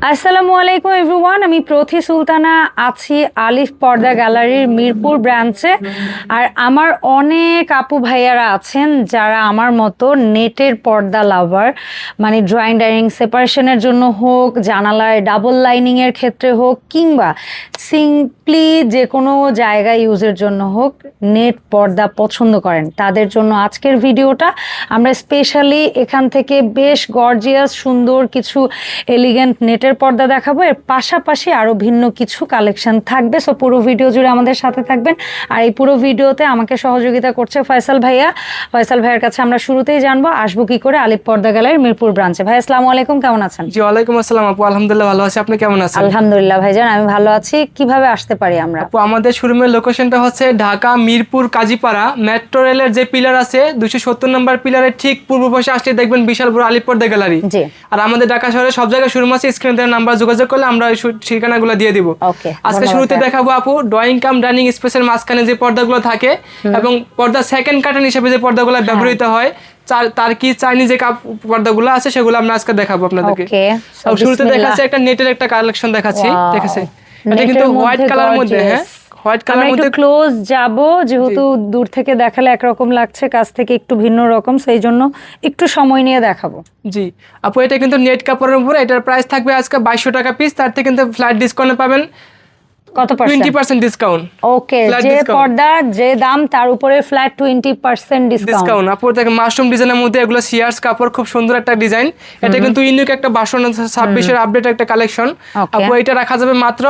আসসালামু আলাইকুম এভরিওয়ান, আমি প্রথি সুলতানা আছি আলিফ পর্দা গ্যালারির মিরপুর ব্রাঞ্চে। আর আমার অনেক আপু ভাইয়ারা আছেন যারা আমার মতো নেটের পর্দা লাভার, মানে ড্রয়িং ডাইনিং সেপারেশনের জন্য হোক, জানালায় ডাবল লাইনিংয়ের ক্ষেত্রে হোক, কিংবা সিম্পলি যে কোনো জায়গায় ইউজের জন্য হোক, নেট পর্দা পছন্দ করেন। তাদের জন্য আজকের ভিডিওটা আমরা স্পেশালি এখান থেকে বেশ গর্জিয়াস সুন্দর কিছু এলিগেন্ট নেটের পর্দা দেখাবো। এর পাশাপাশি আরো ভিন্ন কিছু কালেকশন থাকবে। সো পুরো ভিডিও জুড়ে আমাদের সাথে থাকবেন। আর এই পুরো ভিডিওতে আমাকে সহযোগিতা করছে ফয়সাল ভাইয়া। ফয়সাল ভাইয়ের কাছে আমরা শুরুতেই জানবো আসবো কি করে আলিফ পর্দা গ্যালারির মিরপুর ব্রাঞ্চে। ভাই আসসালামু আলাইকুম, কেমন আছেন? জি ওয়ালাইকুম আসসালাম আপু, আলহামদুলিল্লাহ ভালো আছি। আপনি কেমন আছেন? আলহামদুলিল্লাহ ভাইজান, আমি ভালো আছি। কিভাবে আসতে পারি আমরা? আপু আমাদের শোরুমের লোকেশনটা হচ্ছে ঢাকা মিরপুর কাজীপাড়া মেট্রো রেলের যে পিলার আছে 270 নম্বর পিলারের ঠিক পূর্ব পাশে আসলে দেখবেন বিশাল বড় আলিফ পর্দা গ্যালারি। জি। আর আমাদের ঢাকা শহরে সব জায়গায় শোরুম আছে, স্ক্রিনে দেওয়া নাম্বার যোগাযোগ করলে আমরা ওই ঠিকানাগুলো দিয়ে দিব। আজকে শুরুতে দেখাবো আপু ড্রয়িং কাম ডাইনিং স্পেসের মাঝখানে যে পর্দাগুলো থাকে এবং পর্দা সেকেন্ড কার্টেন হিসেবে যে পর্দাগুলো ব্যবহৃত হয়, তার কি চাইনিজ যে পর্দাগুলো আছে সেগুলো আমরা আজকে দেখাবো আপনাদেরকে। শুরুতে দেখাচ্ছি একটা নেটের একটা কালেকশন দেখাচ্ছি, ঠিক আছে? এটা কিন্তু হোয়াইট কালারের মধ্যে, হ্যাঁ হোয়াইট কালারের মধ্যে। একটু ক্লোজ যাব, যেহেতু দূর থেকে দেখালে একরকম লাগছে, কাছ থেকে একটু ভিন্ন রকম, সেই জন্য একটু সময় নিয়ে দেখাবো। জি আপু, এটা কিন্তু নেট কাপড়ের উপরে, এটার প্রাইস থাকবে আজকে 2200 টাকা পিস। তার থেকে কিন্তু ফ্ল্যাট ডিসকাউন্টে পাবেন কত পার্সেন্ট? 20% ডিসকাউন্ট। ওকে, যে পর্দা যে দাম তার উপরে ফ্ল্যাট 20% ডিসকাউন্ট। আপু দেখেন মাশরুম ডিজাইনের মধ্যে এগুলো সিয়ার্স কাপড়, খুব সুন্দর একটা ডিজাইন। এটা কিন্তু ইউনিক একটা 2226 এর আপডেট একটা কালেকশন। আপু এটা রাখা যাবে মাত্র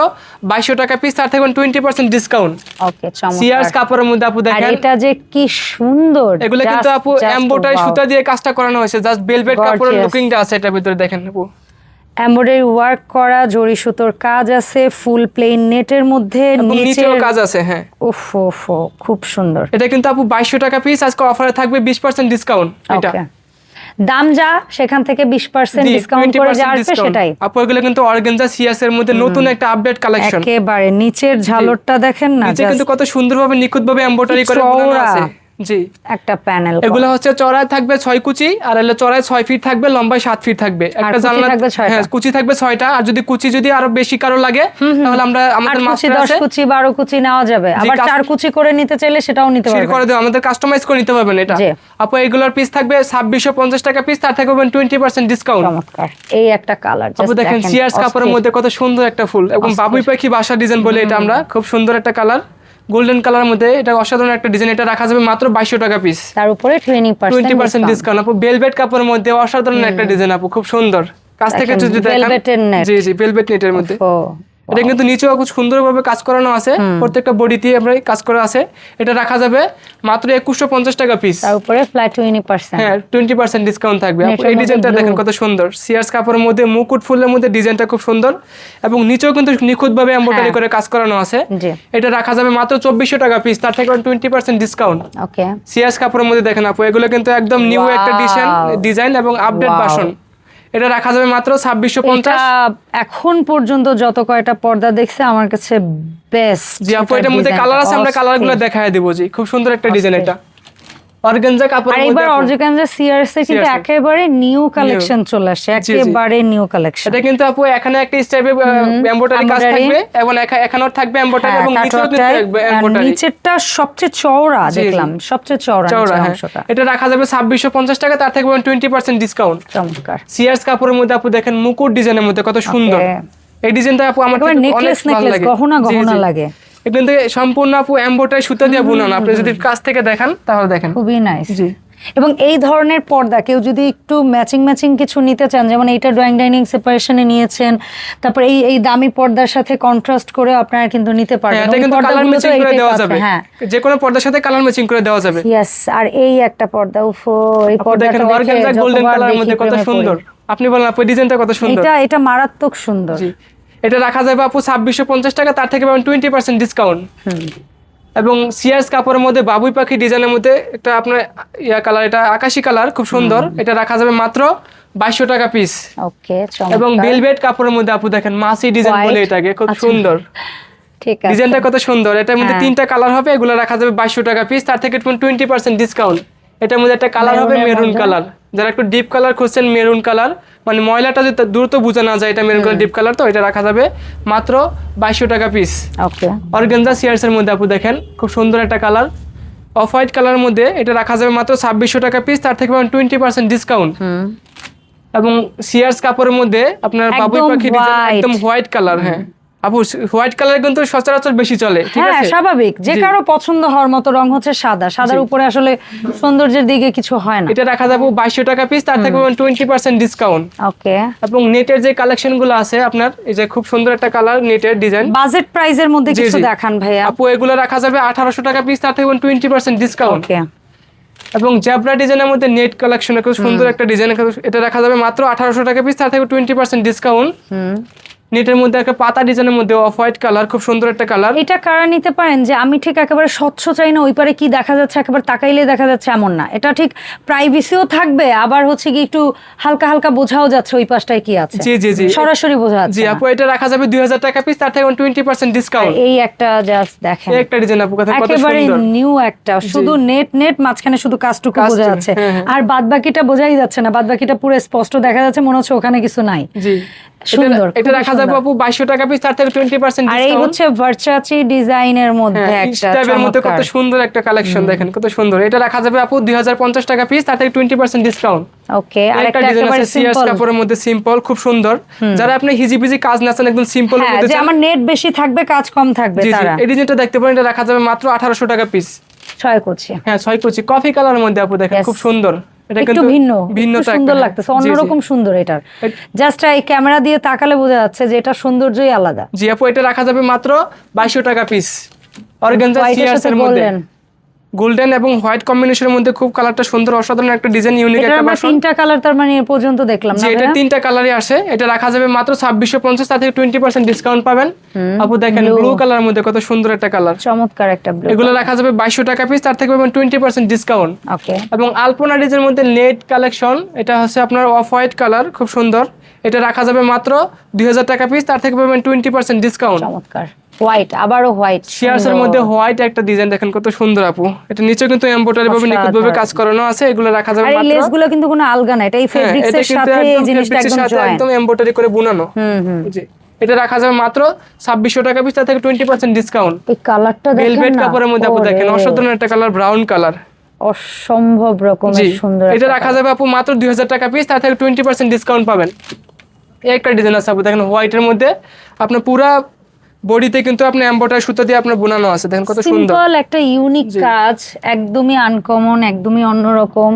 2200 টাকা পিস, তার থেকে 20% ডিসকাউন্ট। ওকে, চমৎকার। সিয়ার্স কাপড়ের মধ্যে আপু দেখেন, আর এটা যে কি সুন্দর, এগুলো কিন্তু আপু এমব্রয়ডারি সুতা দিয়ে কাজটা করানো হয়েছে, জাস্ট ভেলভেট কাপড়ের লুকিংটা আছে এটার ভিতরে। দেখেন আপু এমব্রয়ডারি ওয়ার্ক করা, জরি সুতোর কাজ আছে, ফুল প্লেন নেটের মধ্যে নিচেও কাজ আছে। হ্যাঁ ওফো, খুব সুন্দর। এটা কিন্তু আপু 2200 টাকা পিস, আজকে অফারে থাকবে 20% ডিসকাউন্ট। এটা দাম যা সেখান থেকে 20% ডিসকাউন্ট করে যা আসবে সেটাই। আপু এগুলো কিন্তু অর্গানজা সিয়াস এর মধ্যে নতুন একটা আপডেট কালেকশন। একেবারে নিচের ঝালরটা দেখেন না, নিচে কিন্তু কত সুন্দরভাবে নিখুঁতভাবে এমব্রয়ডারি করে বোনানো আছে। জি, একটা প্যানেল। এগুলো হচ্ছে চড়ায় থাকবে 6 কুচি, আর হলো চড়ায় 6 ফিট থাকবে, লম্বায় 7 ফিট থাকবে। একটা জানলা থাকবে 6টা। হ্যাঁ, কুচি থাকবে 6টা। আর যদি কুচি আরো বেশি কারো লাগে তাহলে আমরা আমাদের মাস্টার আছে 10 কুচি 12 কুচি নেওয়া যাবে। আবার 4 কুচি করে নিতে চাইলে সেটাও নিতে পারবেন, করে দেব, আমাদের কাস্টমাইজ করে নিতে পারবেন এটা। আপু এগুলোর পিস থাকবে 2650 টাকা পিস, তার থেকে 20% ডিসকাউন্ট। চমৎকার, এই একটা কালার আপু দেখেন সিয়ার্স কাপড়ের মধ্যে কত সুন্দর একটা ফুল, এবং বাবুই পাখি বাসা ডিজাইন বলে এটা আমরা, খুব সুন্দর একটা কালার, গোল্ডেন কালার মধ্যে। এটা অসাধারণ একটা ডিজাইন। এটা রাখা যাবে মাত্র 2200 টাকা পিস, তার উপরে 20% ডিসকাউন্ট। আপু ভেলভেট কাপড়ের মধ্যে অসাধারণ একটা ডিজাইন আপু, খুব সুন্দর। কাছ থেকে যদি দেখেন, জি ভেলভেট নেটের মধ্যে। এটা কিন্তু নিচেও খুব সুন্দরভাবে কাজ করানো আছে, প্রত্যেকটা বডিতে আমরা কাজ করা আছে। এটা রাখা যাবে মাত্র 2150 টাকা পিস, তার উপরে ফ্ল্যাট 20%। হ্যাঁ 20% ডিসকাউন্ট থাকবে। এই ডিজাইনটা দেখেন কত সুন্দর, সিয়ার্স কাপড়ের মধ্যে মুকুট ফুলের মধ্যে ডিজাইনটা খুব সুন্দর, এবং নিচেও কিন্তু নিখুঁতভাবে এমব্রয়ডারি করে কাজ করানো আছে। এটা রাখা যাবে মাত্র 2400 টাকা পিস, তার থেকে 20% ডিসকাউন্ট। ওকে, সিয়ার্স কাপড়ের মধ্যে দেখেন আপু, এগুলো কিন্তু একদম নিউ একটা ডিজাইন এবং আপডেট ভার্সন। এটা রাখা যাবে মাত্র 2650। এখন পর্যন্ত যত কয়টা পর্দা দেখছে আমার কাছে বেস্ট। জি আপু, এটার মধ্যে কালার আছে, আমরা কালারগুলো দেখায় দেব। জি খুব সুন্দর একটা ডিজাইন। এটা অর্গানজা কাপড়ের মধ্যে, এবার অর্গানজা সিআরএস এর কিন্তু একেবারে নিউ কালেকশন চলে আসে, একেবারে নিউ কালেকশন। এটা কিন্তু আপু এখানে একটা স্টাইপে এমব্রয়ডারি কাজ থাকবে, এবং এখানেও থাকবে এমব্রয়ডারি, এবং নিচেও থাকবে এমব্রয়ডারি। নিচেরটা সবচেয়ে চওড়া দেখলাম, সবচেয়ে চওড়া অংশটা। এটা রাখা যাবে 2650 টাকা, তার থেকে 20% ডিসকাউন্ট। চমৎকার। সিআরএস কাপড়ের মধ্যে আপু দেখেন মুকুট ডিজাইনের মধ্যে কত সুন্দর এই ডিজাইনটা আপু, আমার অনেক ভালো লাগে, গহনা লাগে। কিন্তু সম্পূর্ণ আপু এমব্রয়ডারি সুতা দিয়ে বুনানো। আপনি যদি কাছ থেকে দেখেন তাহলে দেখেন খুবই নাইস। জি, এবং এই ধরনের পর্দা কেউ যদি একটু ম্যাচিং কিছু নিতে চান, যেমন এইটা ড্রয়িং ডাইনিং সেপারেশনে নিয়েছেন, তারপর এই দামি পর্দার সাথে কন্ট্রাস্ট করে আপনারা কিন্তু নিতে পারবেন। এটা কিন্তু কালার ম্যাচিং করে দেওয়া যাবে, হ্যাঁ যে কোনো পর্দার সাথে কালার ম্যাচিং করে দেওয়া যাবে। यस, আর এই একটা পর্দা, উফো, এই পর্দাটা দেখেন অর্গানজা গোল্ডেন কালারের মধ্যে কত সুন্দর। আপনি বলেন আপু ডিজাইনটা কত সুন্দর। এটা মারাত্মক সুন্দর। জি, এটা রাখা যাবে আপু 2650 টাকা, তার থেকে 20% ডিসকাউন্ট। এবং সিয়ার্স কাপড়ের মধ্যে বাবুই পাখি ডিজাইনের মধ্যে একটা আপনার কালার, এটা আকাশী কালার, খুব সুন্দর। এটা রাখা যাবে মাত্র 2200 টাকা পিস। ওকে, চমৎকার। এবং ভেলভেট কাপড়ের মধ্যে আপু দেখেন মাসি ডিজাইন বলে এটাকে, খুব সুন্দর। ঠিক আছে, ডিজাইনটা কত সুন্দর। এটার মধ্যে 3টা কালার হবে, এগুলো রাখা যাবে 2200 টাকা পিস, তার থেকে 20% ডিসকাউন্ট। এটার মধ্যে একটা কালার হবে মেরুন কালার, যারা একটু ডিপ কালার খুঁজছেন, মেরুন কালার, মানে ময়লাটা যদি দ্রুত বোঝা না যায় এটা মেরুন কালার ডিপ কালার, তো এটা রাখা যাবে মাত্র 2200 টাকা পিস। ওকে, অর্গানজা সিয়ার্স এর মধ্যে আপু দেখেন খুব সুন্দর একটা কালার, অফ হোয়াইট কালারের মধ্যে এটা রাখা যাবে মাত্র 2600 টাকা পিস, তার থেকে 20% ডিসকাউন্ট। এবং সিয়ার্স কাপড়ের মধ্যে আপনার বাবুই পাখি ডিজাইন একদম হোয়াইট কালার। হ্যাঁ আপু, হোয়াইট কালার কিন্তু সচরাচর বেশি চলে, ঠিক হ্যাঁ আছে? স্বাভাবিক, যে কারো পছন্দ হওয়ার মতো রং হচ্ছে সাদা, সাদার উপরে আসলে সৌন্দর্যের দিকে কিছু হয় না। এটা রাখা যাবে 2200 টাকা পিস, তার থেকে 20% ডিসকাউন্ট। ওকে, এবং নেটের যে কালেকশন গুলো আছে আপনার, এই যে খুব সুন্দর একটা কালার নেটের ডিজাইন, বাজেট প্রাইজের মধ্যে কিছু দেখান ভাইয়া। আপু এগুলো রাখা যাবে 1800 টাকা পিস, তার থেকে 20% ডিসকাউন্ট। ওকে, এবং জেব্রা ডিজাইনের মধ্যে নেট কালেকশন খুব সুন্দর একটা ডিজাইন, এটা রাখা যাবে মাত্র 1800 টাকা পিস, তার থেকে 20% ডিসকাউন্ট। নেটের মধ্যে একটা পাতা ডিজাইনের মধ্যে অফ হোয়াইট কালার, খুব সুন্দর একটা কালার। এটা কারা নিতে পারেন যে আমি ঠিক একেবারে স্বচ্ছ চাই না, ওই পারে কি দেখা যাচ্ছে একেবারে তাকাইলে দেখা যাচ্ছে এমন না, এটা ঠিক প্রাইভেসিও থাকবে, আবার হচ্ছে কি একটু হালকা হালকা বোঝাও যাচ্ছে ওই পাশটায় কি আছে। জি জি জি, সরাসরি বোঝা যাচ্ছে। জি আপু, এটা রাখা যাবে 2000 টাকা পিস, তার থেকে 20% ডিসকাউন্ট। এই একটা জাস্ট দেখেন, এই একটা ডিজাইন আপু কত একেবারে সুন্দর, নিউ একটা, শুধু নেট নেট, মাঝখানে শুধু কাজটুকু বোঝা যাচ্ছে, আর বাদ বাকিটা বোঝাই যাচ্ছে না, বাদ বাকিটা পুরো স্পষ্ট দেখা যাচ্ছে, মনে হচ্ছে ওখানে কিছু নাই। জি সুন্দর, এটা রাখা যাবে আপু 2200 টাকা পিস, তার থেকে 20% আর এই হচ্ছে ভার্সাচি ডিজাইনের মধ্যে একটা স্টাইলের মধ্যে কত সুন্দর একটা কালেকশন, দেখেন কত সুন্দর। এটা রাখা যাবে আপু 2050 টাকা পিস, তার থেকে 20% ডিসকাউন্ট। ওকে, আর একটা ডিজাইন একেবারে আছে সিয়ার্স সিম্পল, কাপড়ের মধ্যে সিম্পল, খুব সুন্দর। যারা আপনি হিজিবিজি কাজ না চান, একদম সিম্পল এর মধ্যে যে আমার নেট বেশি থাকবে কাজ কম থাকবে, জি জি, তারা এই ডিজাইনটা দেখতে পারেন, এটা রাখা যাবে মাত্র 1800 টাকা পিস। 6 করছি, হ্যাঁ 6 কুচি কফি কালারের মধ্যে আপু দেখেন খুব সুন্দর, এটা একটু কিন্তু ভিন্ন, ভিন্নতা সুন্দর লাগতেছে, অন্যরকম সুন্দর। এটার জাস্ট এই ক্যামেরা দিয়ে তাকালে বোঝা যাচ্ছে যে এটা সৌন্দর্যই আলাদা। জি আপু, এটা রাখা যাবে মাত্র 2200 টাকা পিস। অর্গানজা সিয়ার্স এর মধ্যে গোল্ডেন এবং হোয়াইট কম্বিনেশনের মধ্যে খুব কালারটা সুন্দর, অসাধারণ একটা ডিজাইন, ইউনিক একটা ভার্সন। তিনটা কালার তার মানে এ পর্যন্ত দেখলাম না, এটা তিনটা কালারই আসে। এটা রাখা যাবে মাত্র 2650, তার থেকে 20% ডিসকাউন্ট পাবেন। আপু দেখেন ব্লু কালারের মধ্যে কত সুন্দর একটা কালার, চমৎকার একটা ব্লু। এগুলো রাখা যাবে 2200 টাকা পিস, তার থেকে পাবেন 20% ডিসকাউন্ট। ওকে, এবং আলপনা ডিজাইনের মধ্যে নেট কালেকশন, এটা হচ্ছে আপনার অফ হোয়াইট কালার, খুব সুন্দর। এটা রাখা যাবে মাত্র 2000 টাকা পিস, তার থেকে পাবেন 20% ডিসকাউন্ট। চমৎকার হোয়াইট, আবারও হোয়াইট, শিয়ার্স এর মধ্যে হোয়াইট একটা ডিজাইন দেখেন কত সুন্দর আপু। এটা নিচে কিন্তু এমব্রয়ডারি ভাবে নিখুঁত ভাবে কাজ করানো আছে, এগুলো রাখা যাবে আর এই মাত্র। লেসগুলো কিন্তু কোনো আলগা না, এটা এই ফেব্রিক্স এর সাথে এই জিনিসটা একদম এমব্রয়ডারি করে বুনানো। জি, এটা রাখা যাবে মাত্র 2600 টাকা পিস, তার থেকে 20% ডিসকাউন্ট। এই কালারটা দেখেন না, ভেলভেট কাপড়ের মধ্যে আপু দেখেন অসাধারণ একটা কালার, ব্রাউন কালার, অসম্ভব রকমের সুন্দর। এটা রাখা যাবে আপু মাত্র 2000 টাকা পিস, তার থেকে 20% ডিসকাউন্ট পাবেন। এই একটা ডিজাইন আছে আপু দেখেন হোয়াইটের মধ্যে, আপনার পুরা বডিতে কিন্তু আপনি এমব্রয়ডারি সুতা দিয়ে আপনার বোনানো আছে, দেখেন কত সুন্দর। সিম্পল একটা ইউনিক কাজ, একদমই আনকমন, একদমই অন্যরকম,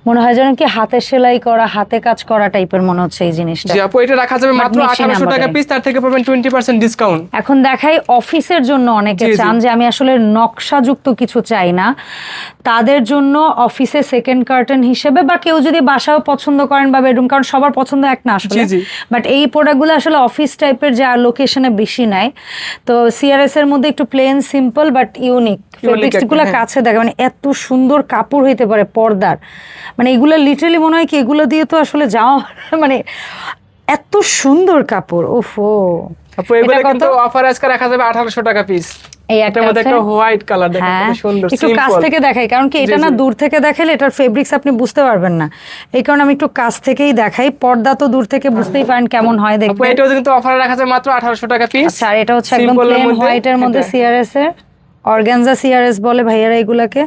মনে হয় যেন কি হাতে সেলাই করা, হাতে কাজ করা টাইপের মনে হচ্ছে এই জিনিসটা। জি আপু, এটা রাখা যাবে মাত্র 1800 টাকা পিস, তার থেকে পাবেন 20% ডিসকাউন্ট। এখন দেখাই অফিসের জন্য, অনেকে চান যে আমি আসলে নকশাযুক্ত কিছু চাই না, তাদের জন্য অফিসে সেকেন্ড কার্টেন হিসেবে, বা কেউ যদি বাসাও পছন্দ করেন বা বেডরুম, কারণ সবার পছন্দ এক না আসলে, বাট এই প্রোডাক্টগুলো আসলে অফিস টাইপের যে লোকেশনে বেশি নাই। তো সিআরএস এর মধ্যে একটু প্লেন সিম্পল বাট ইউনিক ফেব্রিক্সগুলো কাছে দেখে, মানে এত সুন্দর কাপড় হইতে পারে পর্দার, মানে এগুলো লিটারালি মনে হয় কি এগুলো দিয়ে তো আসলে যাওয়া, মানে এত সুন্দর কাপড়। ওফো আপু, এগুলো কিন্তু অফার আজকে রাখা যাবে 1800 টাকা পিস। এই একটার মধ্যে একটা হোয়াইট কালার দেখেন কত সুন্দর, একটু কাছ থেকে দেখাই, কারণ কি এটা না দূর থেকে দেখালে এটার ফেব্রিক্স আপনি বুঝতে পারবেন না, এই কারণে আমি একটু কাছ থেকেই দেখাই। পর্দা তো দূর থেকে বুঝতেই পারেন কেমন হয় দেখতে। আপু, এটাও কিন্তু অফারে রাখা যাবে মাত্র 1800 টাকা পিস। আচ্ছা, আর এটা হচ্ছে একদম প্লেন হোয়াইটের মধ্যে সিআরএস এর, অর্গানজা সিআরএস বলে ভাইয়ারা এগুলাকে,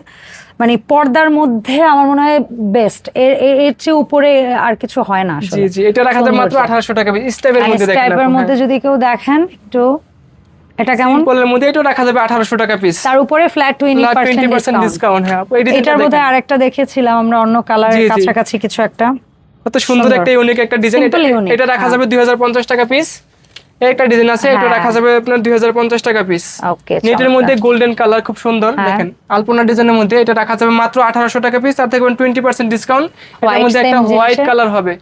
মানে পর্দার মধ্যে আমার মনে হয় বেস্ট, এর চেয়ে উপরে আর কিছু হয় না আসলে। জি জি, এটা রাখা যাবে মাত্র 1800 টাকা পিস। স্টেপের মধ্যে দেখেন, স্টেপের মধ্যে যদি কেউ দেখেন একটু, এটা কেমন সিম্পলের মধ্যে, এটা রাখা যাবে 1800 টাকা পিস, তার উপরে ফ্ল্যাট 20% ডিসকাউন্ট। হ্যাঁ আপু, এটার মধ্যে আরেকটা দেখেছিলাম আমরা অন্য কালারের কাছাকাছি কিছু একটা, কত সুন্দর একটা ইউনিক একটা ডিজাইন। এটা রাখা যাবে 2050 টাকা পিস। একটা ডিজাইন আছে, এটা রাখা যাবে আপনার 2050 টাকা পিস। ওকে, নেটের মধ্যে গোল্ডেন কালার, খুব সুন্দর দেখেন আলপনা ডিজাইনের মধ্যে, এটা রাখা যাবে মাত্র 1800 টাকা পিস, তার থেকে 20% ডিসকাউন্ট। এর মধ্যে একটা হোয়াইট কালার হবে,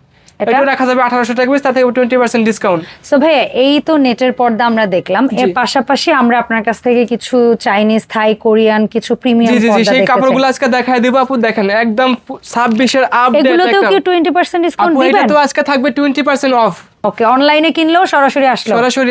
এটা রাখা যাবে 1800 টাকা পিস, তার থেকে 20% ডিসকাউন্ট। সো ভাই, এই তো নেটের পর্দা আমরা দেখলাম, এর পাশাপাশি আমরা আপনার কাছ থেকে কিছু চাইনিজ, থাই, কোরিয়ান কিছু প্রিমিয়াম পর্দা দেখতে চাই। সেই কাপড়গুলো আজকে দেখায় দেব আপু, দেখেন একদম 26 এর আপডেট। এগুলোতেও কি 20% ডিসকাউন্ট দিবেন? এটা তো আজকে থাকবে 20% অফ। ওকে, অনলাইনে কিনলেও সরাসরি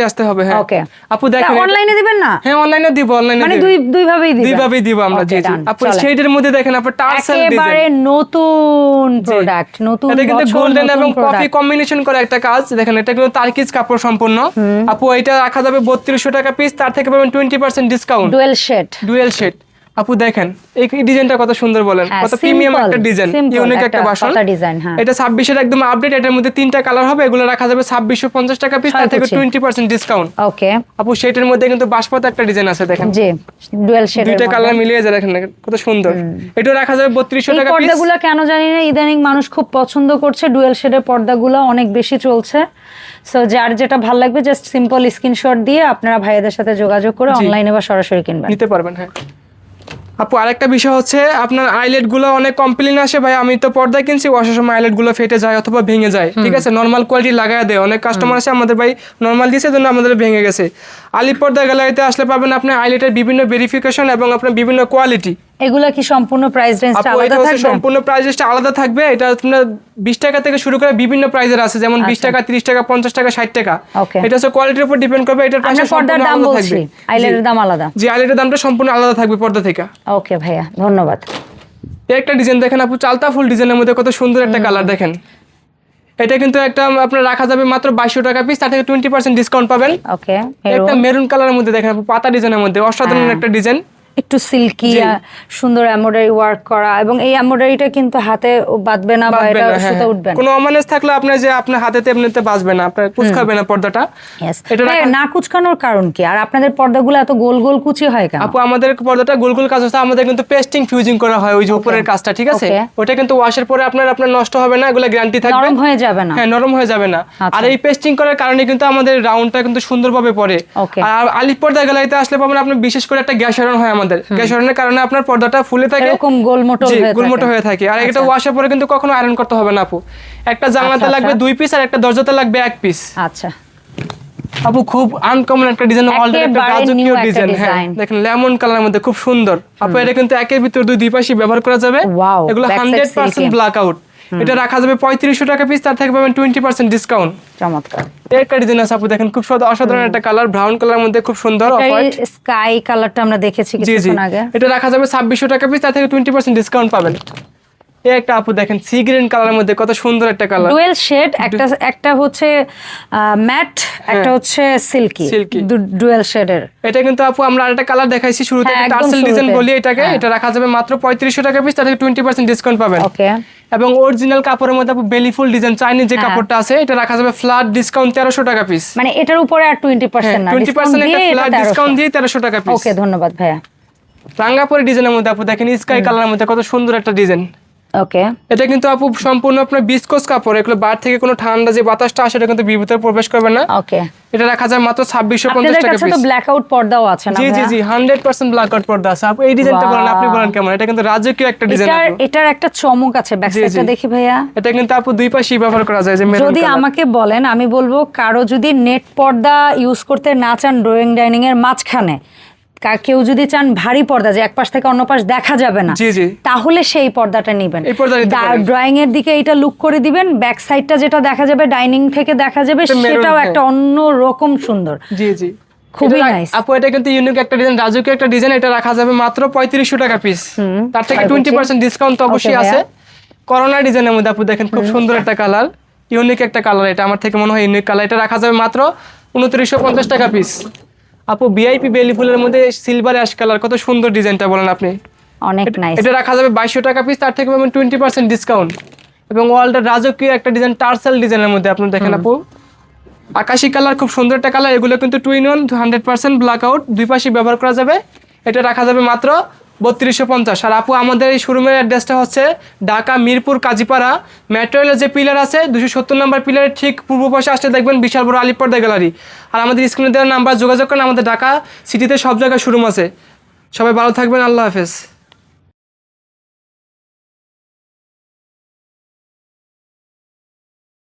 আসতে হবে। হ্যাঁ ওকে আপু দেখেন, অনলাইনে দিবেন না? হ্যাঁ অনলাইনে দিব, মানে দুই ভাবেই দিব আমরা। জি জি আপু শেডের মধ্যে দেখেন আপু টার্সেল ডিজাইন, একেবারে নতুন প্রোডাক্ট, নতুন এটা কিন্তু গোল্ডেন এবং কফি কম্বিনেশন করা একটা কাজ। দেখেন এটা কিন্তু তার্কিজ কাপড় সম্পূর্ণ। আপু এটা রাখা যাবে 3200 টাকা পিস, তার থেকে পাবেন 20% ডিসকাউন্ট। ডুয়েল শেড আপু দেখেন এই ডিজাইনটা কত সুন্দর বলেন, কত প্রিমিয়াম একটা ডিজাইন, ইউনিক একটা বাসন। এটা 26 এর একদম আপডেট, এটার মধ্যে 3টা কালার হবে, এগুলো রাখা যাবে 2650 টাকা পিস, তার থেকে 20% ডিসকাউন্ট। ওকে আপু শেডের মধ্যে কিন্তু বাসপাতা একটা ডিজাইন আছে দেখেন, জি ডুয়াল শেড, দুইটা কালার মিলিয়ে যায় দেখেন কত সুন্দর। এটা রাখা যাবে 3200 টাকা পিস। পর্দাগুলো কেন জানি না ইদানিং মানুষ খুব পছন্দ করছে, ডুয়াল শেডের পর্দাগুলো অনেক বেশি চলছে। সো যার যেটা ভালো লাগবে জাস্ট সিম্পল স্ক্রিনশট দিয়ে আপনারা ভাইয়াদের সাথে যোগাযোগ করে অনলাইনে বা সরাসরি কিনবেন, নিতে পারবেন। হ্যাঁ আপু আরেকটা বিষয় হচ্ছে আপনার আইলেট গুলো অনেক কমপ্লেইন আসে, ভাই আমি তো পর্দা কিনছি ওয়াশের সময় আইলেট গুলো ফেটে যায় অথবা ভেঙে যায়। ঠিক আছে, নরমাল কোয়ালিটি লাগায় দেয়, অনেক কাস্টমার আছে আমাদের ভাই নরমাল দিয়েছে জন্য আমাদের ভেঙে গেছে। আলিফ পর্দা গ্যালারিতে আসলে পাবেন আপনি আইলেটের বিভিন্ন ভেরিফিকেশন এবং আপনার বিভিন্ন কোয়ালিটি। এগুলা কি সম্পূর্ণ প্রাইস রেঞ্জটা আলাদা থাকবে? সম্পূর্ণ প্রাইস রেঞ্জটা আলাদা থাকবে। এটা আপনার 20 টাকা থেকে শুরু করে বিভিন্ন প্রাইসের আছে, যেমন 20 টাকা, 30 টাকা, 50 টাকা, 60 টাকা। এটা হচ্ছে কোয়ালিটির উপর ডিপেন্ড করবে। এটার প্রাইস পর্দার দাম বলছি, আইলেটের দাম আলাদা। জি আইলেটের দামটা সম্পূর্ণ আলাদা থাকবে পর্দা থেকে। ওকে ভাইয়া ধন্যবাদ। এই একটা ডিজাইন দেখেন আপু, চালতা ফুল ডিজাইনের মধ্যে কত সুন্দর একটা কালার দেখেন। এটা কিন্তু একটা আপনার রাখা যাবে মাত্র 2200 টাকা পিস, তার থেকে 20% ডিসকাউন্ট পাবেন। ওকে একটা মেরুন কালারের মধ্যে দেখেন আপু, পাতা ডিজাইনের মধ্যে অসাধারণ একটা ডিজাইন, একটু সিল্কি সুন্দর এমব্রয়ডারি ওয়ার্ক করা, এবং এই এমব্রয়ডারিটা কিন্তু হাতে বাঁধবে না বা এটা সুতা উঠবে না। কোনো অমানেস থাকলে আপনার যে আপনার হাতেতে এমনিতে বাঁচবে না, আপনার কুচকাবে না পর্দাটা। এটা না কুচকানোর কারণ কি? আর আপনাদের পর্দাগুলো এত গোল গোল কুচি হয় কেন? আপু আমাদের পর্দাটা গোল গোল কাজ হচ্ছে, আমাদের কিন্তু পেস্টিং ফিউজিং করা হয় ওই যে উপরের কাজটা। ঠিক আছে, ওটা কিন্তু ওয়াশের পরে আপনার নষ্ট হবে না, এগুলো গ্যারান্টি থাকবে, নরম হয়ে যাবে না। হ্যাঁ নরম হয়ে যাবে না। আর এই পেস্টিং করার কারণে কিন্তু আমাদের রাউন্ডটা কিন্তু সুন্দরভাবে পড়ে। আর আলিফ পর্দা গ্যালারিতে আসলে পাবেন আপনি বিশেষ করে একটা গ্যাস আয়রন হয় আমাদের, গ্যাস আয়রনের কারণে আপনার পর্দাটা ফুলে থাকে, এরকম গোলমোটো হয়ে থাকে। আর এটা ওয়াশের পরে কিন্তু কখনো আয়রন করতে হবে না আপু। একটা জানলাতে লাগবে 2 পিস আর একটা দরজাতে লাগবে 1 পিস। আচ্ছা আপু খুব আনকমন একটা ডিজাইন, অলরেডি একটা রাজকীয় ডিজাইন। হ্যাঁ দেখেন লেমন কালারের মধ্যে খুব সুন্দর। আপু এটা কিন্তু একের ভিতর দুই পাশে ব্যবহার করা যাবে। এগুলো 100% ব্ল্যাক আউট। এটা রাখা যাবে 3500 টাকা পিস, তার থেকে পাবেন 20% ডিসকাউন্ট। চমৎকার একটা ডিজাইন আছে আপু দেখেন, খুব অসাধারণ একটা কালার, ব্রাউন কালারের মধ্যে খুব সুন্দর অফ হোয়াইট স্কাই কালারটা আমরা দেখেছি কিছুক্ষণ আগে। এটা রাখা যাবে 2600 টাকা পিস, তার থেকে 20% ডিসকাউন্ট পাবেন। এই একটা আপু দেখেন সি গ্রিন কালারের মধ্যে কত সুন্দর একটা কালার, ডুয়েল শেড, একটা হচ্ছে ম্যাট, একটা হচ্ছে সিল্কি, ডুয়েল শেডের। এটা কিন্তু আপু আমরা আরেকটা কালার দেখাইছি শুরুতে, টার্সেল ডিজাইন বলি এটাকে। এটা রাখা যাবে মাত্র 3500 টাকা পিস, তার থেকে 20% ডিসকাউন্ট পাবেন। ওকে এবং অরিজিনাল কাপড়ের মধ্যে আপু বেলি ফুল ডিজাইন চাইনিজ যে কাপড়টা আছে, এটা রাখা যাবে ফ্ল্যাট ডিসকাউন্ট 1300 টাকা পিস। মানে এটার উপরে আর 20% না, 20% একটা ফ্ল্যাট ডিসকাউন্ট দিয়ে 1300 টাকা পিস। ওকে ধন্যবাদ ভাইয়া। রাঙ্গাপুরি ডিজাইনের মধ্যে আপু দেখেন স্কাই কালারের মধ্যে কত সুন্দর একটা ডিজাইন। ওকে এটা কিন্তু আপু সম্পূর্ণ আপনার বিস্কোস কাপড়, এগুলো বাইরে থেকে কোনো ঠান্ডা যে বাতাসটা আসে এটা কিন্তু ভিতরে প্রবেশ করবে না। ওকে এটা রাখা যায় মাত্র 2650 টাকা পিস। আপনাদের কাছে তো ব্ল্যাক আউট পর্দাও আছে না? জি 100% ব্ল্যাক আউট পর্দা আছে। আপু এই ডিজাইনটা বলেন, আপনি বলেন কেমন? এটা কিন্তু রাজকীয় একটা ডিজাইন। এটার একটা চমক আছে, ব্যাক সাইডটা দেখি ভাইয়া। এটা কিন্তু আপু দুই পাশেই ব্যবহার করা যায়। যে যদি আমাকে বলেন, আমি বলবো কারো যদি নেট পর্দা ইউজ করতে না চান ড্রয়িং ডাইনিং এর মাঝখানে, কেউ যদি চান ভারী পর্দা যে এক পাশ থেকে অন্য পাশ দেখা যাবে না, তাহলে সেই পর্দাটা নেবেন। ড্রয়িং এর দিকে এটা লুক করে দিবেন, ব্যাক সাইডটা যেটা দেখা যাবে ডাইনিং থেকে দেখা যাবে, সেটাও একটা অন্য রকম সুন্দর। জি খুবই নাইস আপু। এটা কিন্তু ইউনিক একটা ডিজাইন, রাজকীয় একটা ডিজাইন। এটা রাখা যাবে মাত্র 3500 টাকা পিস, তার থেকে 20% ডিসকাউন্ট তো অবশ্যই আছে। করোনা ডিজাইনের মধ্যে আপু দেখেন খুব সুন্দর একটা কালার, ইউনিক একটা কালার। এটা আমার থেকে মনে হয় ইউনিক কালার। এটা রাখা যাবে মাত্র 2950 টাকা পিস। আপু ভিআইপি বেলি ফুলের মধ্যে সিলভার অ্যাশ কালার, কত সুন্দর ডিজাইনটা বলেন আপনি, অনেক নাইস। এটা রাখা যাবে 2200 টাকা পিস, তার থেকে পাবেন 20% ডিসকাউন্ট। এবং ওয়ালটা রাজকীয় একটা ডিজাইন, টার্সেল ডিজাইনের মধ্যে আপনি দেখেন আপু, আকাশি কালার, খুব সুন্দর একটা কালার। এগুলো কিন্তু 2-in-1 100% ব্ল্যাক আউট, দুই পাশে ব্যবহার করা যাবে। এটা রাখা যাবে মাত্র 3250। আর আপু আমাদের এই শোরুমের অ্যাড্রেসটা হচ্ছে ঢাকা মিরপুর কাজীপাড়া, মেট্রোরেলের যে পিলার আছে 270 নম্বর পিলারের ঠিক পূর্ব পাশে আসলে দেখবেন বিশাল বড় আলিফ পর্দা গ্যালারি। আর আমাদের স্ক্রিনে দেওয়ার নাম্বার যোগাযোগ করেন, আমাদের ঢাকা সিটিতে সব জায়গায় শোরুম আছে। সবাই ভালো থাকবেন, আল্লাহ হাফেজ।